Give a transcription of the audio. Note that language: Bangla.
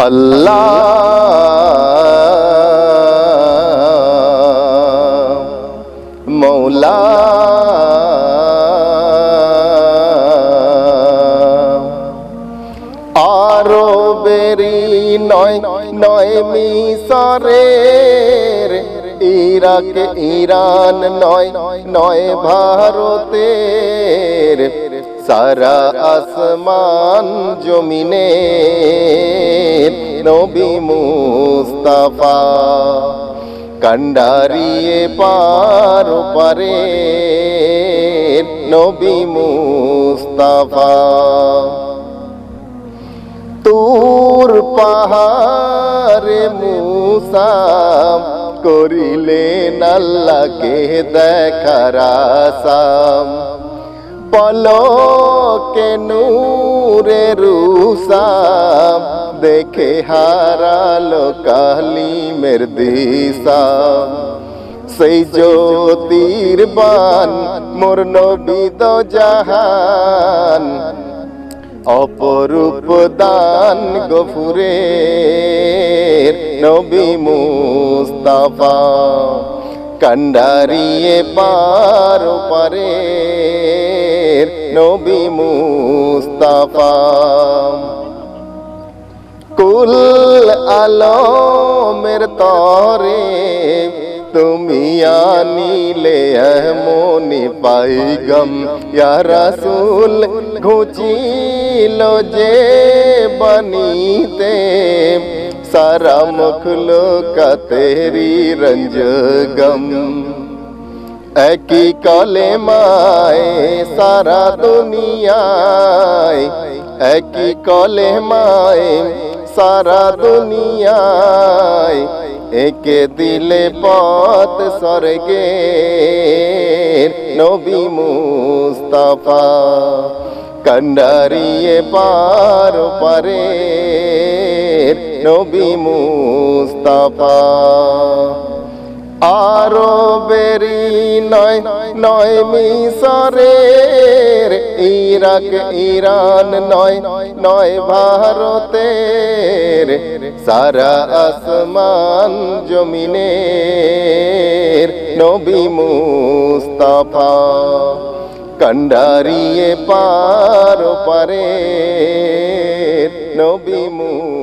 আল্লাহ মৌলা আরবেরি নয় নয় মিসরের, ইরাক ইরান নয় নয় ভারতের, সারা আসমান জমিনে নবী মুস্তাফা। কান্ডারিয়ে পার পারে নবী মুস্তাফা। তুর পাহাড়ে মুসা করিলেন আল্লাহকে দেখার আসাম, পলকে নূরে রুসাম দেখে হারালো কালিমের দিশা। সেই জ্যোতির বান মোর নবী দো জাহান, অপরূপ দান গফুরের নবী মুস্তাফা। কান্ডারিয়ে পার পারে নবী মুস্তাফা। কুল আলমের তরে তুমি আনিলে এমনি পাইগম, ইয়া রাসূল ঘুচিল যে বাণীতে, সারা মখলুকাতেরি রঞ্জগম। একই কলেমায় সারা দুনিয়ায়, একই কলেমায় সারা দুনিয়ায়, একে দিলে পথ স্বর্গের নবী মুস্তাফা। কান্ডারিয়ে পার পারে নবী মুস্তাফা। আরবেরি নয় নয় মিসরের, ইরাক ইরান নয় নয় ভারতের, সারা আসমান জমিনে নবী মুস্তাফা। কান্ডারিয়ে পার পারে নবী মুস্তাফা।